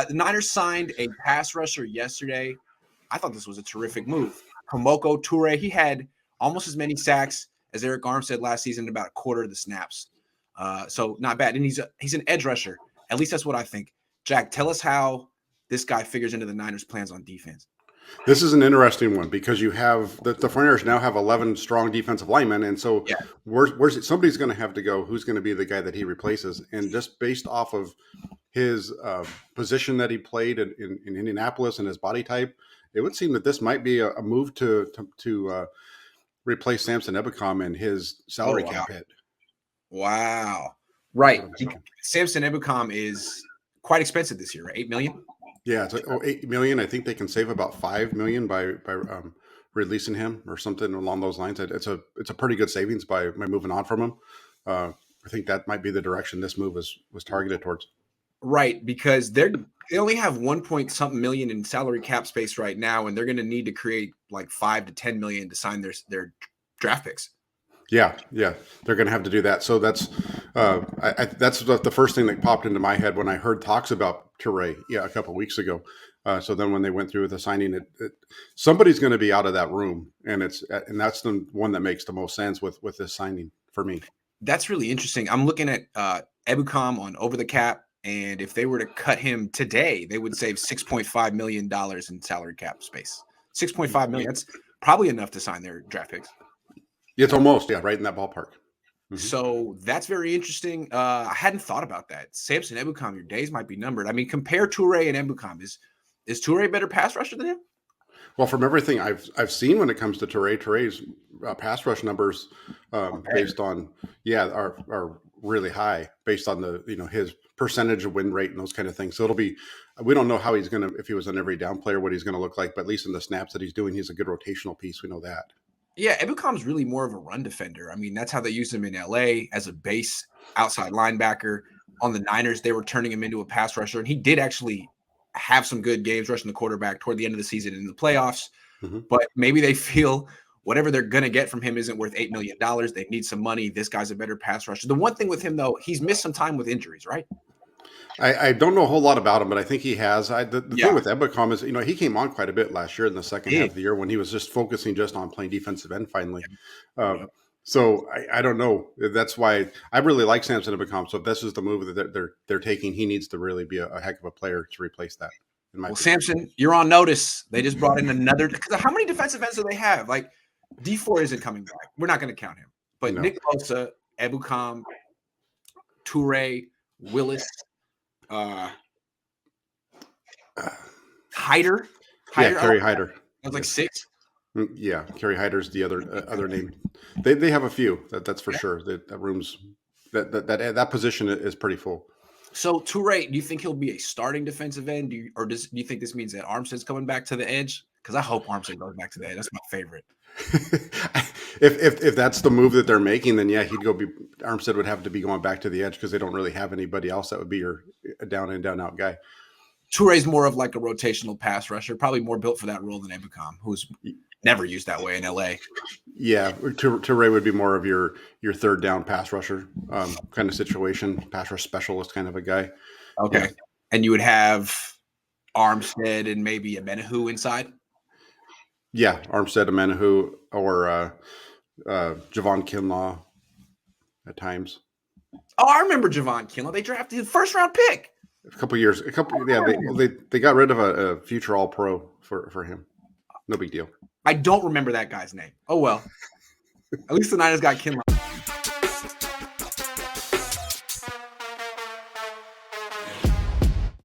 The Niners signed a pass rusher yesterday. I thought this was a terrific move. Kemoko Turay, he had almost as many sacks as Eric Armstead last season, about a quarter of the snaps. So not bad. And he's an edge rusher. At least that's what I think. Jack, tell us how this guy figures into the Niners' plans on defense. This is an interesting one because you have the 49ers now have 11 strong defensive linemen. And so Yeah. where's it? Somebody's going to have to go. Who's going to be the guy that he replaces? And just based off of his position that he played in Indianapolis and his body type, it would seem that this might be a move to replace Samson Ebukam and his salary cap hit. Wow. Right. Samson Ebukam is quite expensive this year, right? $8 million? Yeah, it's like $8 million. I think they can save about $5 million by releasing him or something along those lines. It's a pretty good savings by moving on from him. I think that might be the direction this move was targeted towards. Right, because they only have 1 point something million in salary cap space right now, and they're going to need to create like 5 to 10 million to sign their draft picks. Yeah, they're going to have to do that. So that's that's the first thing that popped into my head when I heard talks about Turay, a couple of weeks ago. So then when they went through with the signing, somebody's going to be out of that room, and that's the one that makes the most sense with this signing for me. That's really interesting. I'm looking at Ebukam on Over the Cap, and if they were to cut him today, they would save $6.5 million in salary cap space. $6.5 million. That's probably enough to sign their draft picks. It's almost, right in that ballpark. Mm-hmm. So that's very interesting. I hadn't thought about that. Samson Ebukam, your days might be numbered. I mean, compare Turay and Ebukam. Is Turay a better pass rusher than him? Well, from everything I've seen when it comes to Turay's pass rush numbers, based on are really high based on the his percentage of win rate and those kind of things. So we don't know how he's gonna, if he was an every down player, what he's gonna look like, but at least in the snaps that he's doing, he's a good rotational piece. We know that. Yeah, Ebukam's really more of a run defender. I mean, that's how they used him in LA as a base outside linebacker. On the Niners, they were turning him into a pass rusher, and he did actually have some good games rushing the quarterback toward the end of the season in the playoffs. Mm-hmm. But maybe they feel whatever they're going to get from him isn't worth $8 million. They need some money. This guy's a better pass rusher. The one thing with him, though, he's missed some time with injuries, right? I don't know a whole lot about him, but I think he has. The thing with Ebukam is, he came on quite a bit last year in the second half of the year when he was just focusing just on playing defensive end finally. So I don't know. That's why I really like Samson Ebukam. So if this is the move that they're taking, he needs to really be a heck of a player to replace that. Well, Samson, you're on notice. They just brought in another. How many defensive ends do they have? Like, D4 isn't coming back. We're not going to count him. But no. Nick Bosa, Ebukam, Turay, Willis, Hyder. Kerry Hyder. That was like 6. Yeah, Kerry Hyder's the other name. They have a few. That's for sure. That rooms that position is pretty full. So Turay, do you think he'll be a starting defensive end, do you think this means that Armstead's coming back to the edge? Because I hope Armstead goes back to the edge. That's my favorite. if that's the move that they're making, then Armstead would have to be going back to the edge because they don't really have anybody else that would be your down and down out guy. Turay's more of like a rotational pass rusher, probably more built for that role than Ebukam, who's never used that way in LA. Yeah, Turay would be more of your third down pass rusher kind of situation, pass rush specialist kind of a guy. Okay. Yeah. And you would have Armstead and maybe a Menahu inside? Yeah, Armstead, a Menahu, or Javon Kinlaw at times. Oh, I remember Javon Kinlaw. They drafted his first round pick. They got rid of a future All-Pro for him. No big deal. I don't remember that guy's name. Oh, well. At least the Niners got Kinlaw.